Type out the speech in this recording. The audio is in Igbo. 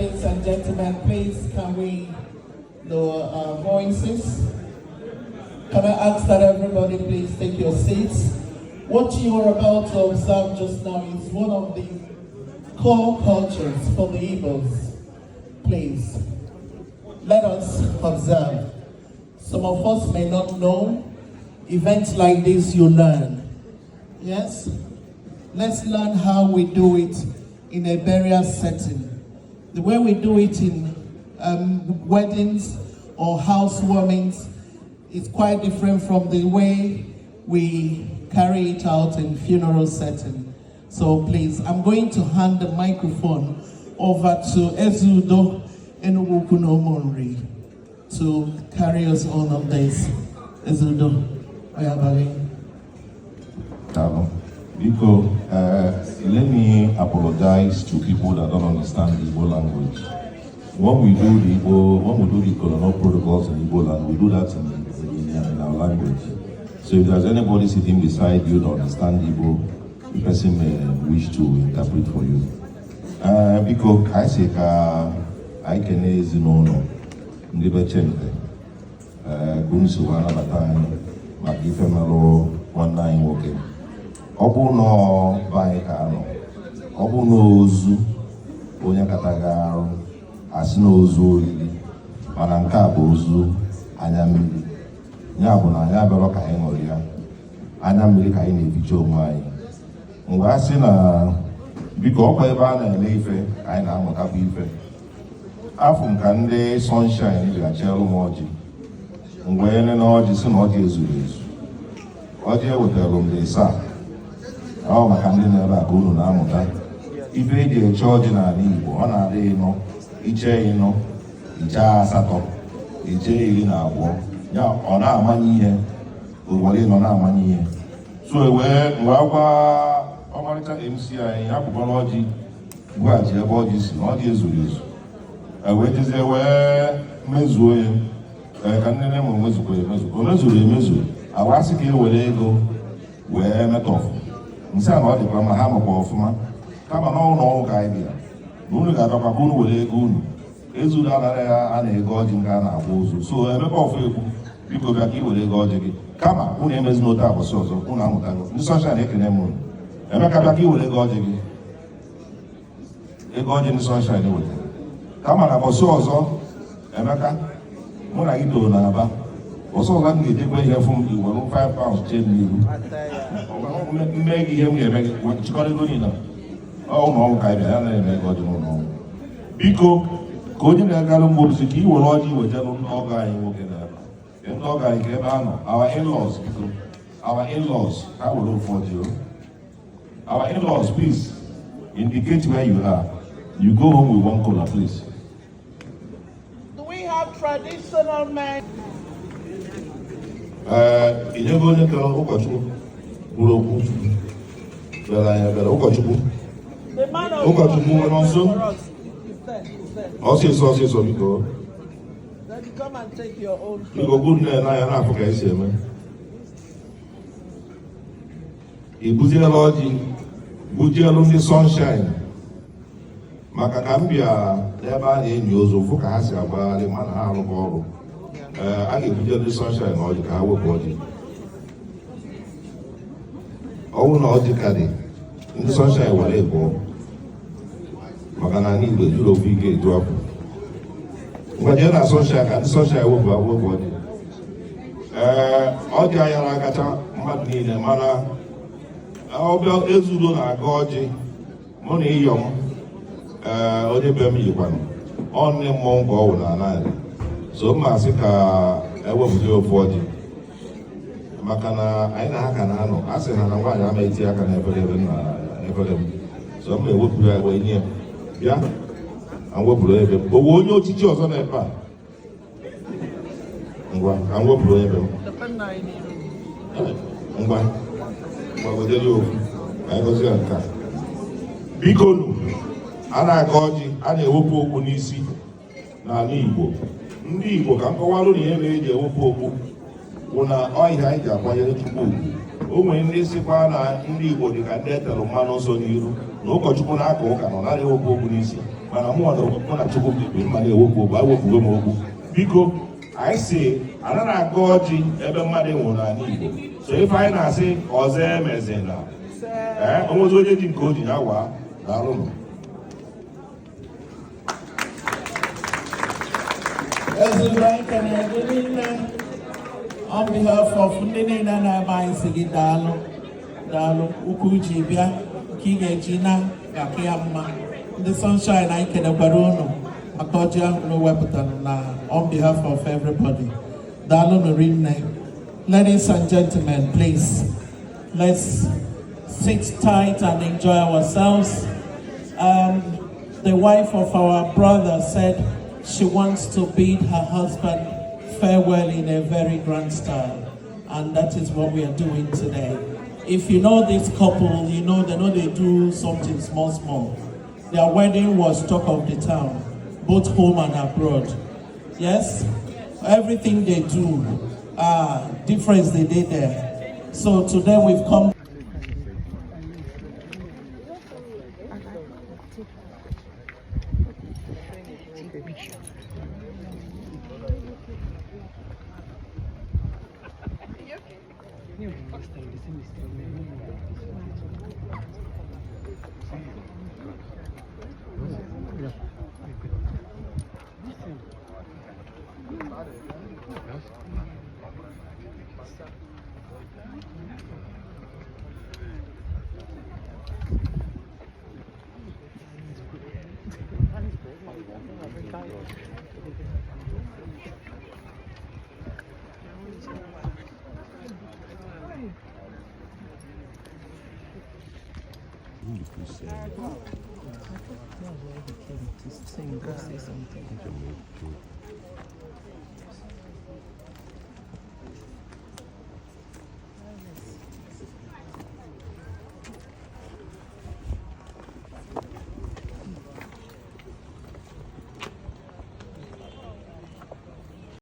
ladies and gentlemen, please can we lower our voices? Can I ask that everybody please take your seats? What you are about to observe just now is one of the core cultures for the Igbos. Please, let us observe. Some of us may not know. Events like this you learn. Yes? Let's learn how we do it in a burial setting. The way we do it in weddings or housewarmings is quite different from the way we carry it out in funeral setting. So please, I'm going to hand the microphone over to Ezeudo Enugwukunomonri to carry us on this. Ezeudo, Because let me apologize to people that don't understand the Igbo language. When we do the Kolanut protocols in Igbo language, we do that in our language. So if there's anybody sitting beside you that understand Igbo, the person may wish to interpret for you. Because I say I can is no Igbo Cemte. Gunsuwana Batani, Magifemalo, 19 working. Obuno Baikano, Obuno Ozu, Onyakatagaru, Asino Ozu, Manankabo Ozu, Anyamili, Nyabuna, Yabeloka Hengoria, Anyamilika in the Vicho Mai. Ngasina, because Pebana and Lefe, I know Kabife. Afum Kande, sunshine, you are Chelo Moji. When an origin is not Jesuits. Oje with the room they sa. Oh, my candy never go to Namuta. If they did charge in an Igbo, on a day, no, Iche, no, Icha Sato, Iche in our war. Yeah, on our money here, who were in on our money here. So, where Wawa, Omarita MCI, Apology, what your bodies, not Jesuits. I wait to say where Mezué, can the name of Mezu, I was a kid where they go, where met off. Insan ọ dịkwa ma ha nọkwa ọfụma kama na ọrụ ọrụ ka anyị bịara n'ụlọ ga-adọkwa ka unu were ego unu ezuru anara ya a na-ego ọjị nke a na-agba ozu so emeka ọfụ egwu biko bịa ka ị were ego ọjị gị kama unu emezi n'otu abụsị ọzọ unu amụtago ndị sọsha na-ekene m unu emeka bịa ka ị were ego ọjị gị ego ọjị ndị sọsha na-eweta kama na abụsị ọzọ emeka mụ na gị toro na aba ọsọ ọzọ m ga-ejekwa ihe fụ m iwere 5 pounds chee n'ihu mmee gị ihe m ga-eme gị chịkọrọ ego niile ụlọ ọgwụ ka ịbịa ya na-eme ego ọdị n'ụlọ ọgwụ biko ka onye na-agalụ mgbọrụsi ka i were ọjị wejelụ ndị ọgọ anyị nwoke na ndị ọgọ anyị ka ebe a nọ our in-laws biko our in-laws ha were ụfọdụ our in-laws please indicate where you are you go home with 1 kola please. Do we have traditional men? Inyego onye ka ụkọchukwu kwuru okwu bịara anya bịara ụkọchukwu nwere nso ọsịsọ biko biko gbu nne n'anya na-afụ ka esi eme ibuziela ọjị bujielu ndị sunshine maka ka m bịa n'ebe a na-enyi ozu fụ ka ha si agbagharị mana ha arụkọ ọrụ a ga-ebuje ndị sunshine na ọjị ka ha wepụ ọjị ọnwụ na ọjị ka dị ndị sunshine were ebụọ maka na anyị Igbo juru ofu ike etu apụ ngwa jee na sunshine ka ndị sunshine wepụ ọjị ọjị anya na-agacha mmadụ niile mana ọbịa Ezeudo na-aga ọjị mụ na ịyọ m onye be m yikwanụ ọ nne mmọnwụ ka ọ wụ na naanị so mma asị ka ewepụta ofu ọjị maka na anyị na ha ka na-anọ a sị ha na nwaanyị ama eti aka na efere m so mma ewepụrụ ya wee nye bịa ka m wepụrụ ebe m owe onye ochichi ọzọ na ebe a ngwa ka m wepụrụ ebe m ngwa gbagodere ofu ka anyị gozi ya nke a biko nụ a na-aga ọjị a na-ewepụ okwu n'isi n'ala Igbo ndị Igbo ka m kọwalụ na ihe mere eji ewepụ okwu bụ na ọhịa anyị ji akwanyere Chukwu ugwu o nwere ndị sikwa na ndị Igbo dị ka ndị etere mmanụ nsọ n'iru na ụkọchukwu na-aka ụka na ọ naghị ewepụ okwu n'isi mana mụ na Chukwu kpekpe mmadụ ewepụ okwu ewepụgo m okwu biko anyị si ana na-aga ọjị ebe mmadụ nwụrụ n'ala Igbo so ife anyị na-asị ọzọ emezina onwezi onye dị nke o ji ya waa daalụnụ. On behalf of Nene Nana Baisigi Dalo, Dalo, Ukuji Bia, King Gina, Gakiama, the sunshine I can Barono, Akoja, no weapon, on behalf of everybody. Dalo Marine. Ladies and gentlemen, please, let's sit tight and enjoy ourselves. The wife of our brother said she wants to bid her husband farewell in a very grand style, and that is what we are doing today. If you know this couple, you know they do something small. Their wedding was talk of the town, both home and abroad. Yes, everything they do, difference they did there. So today we've come.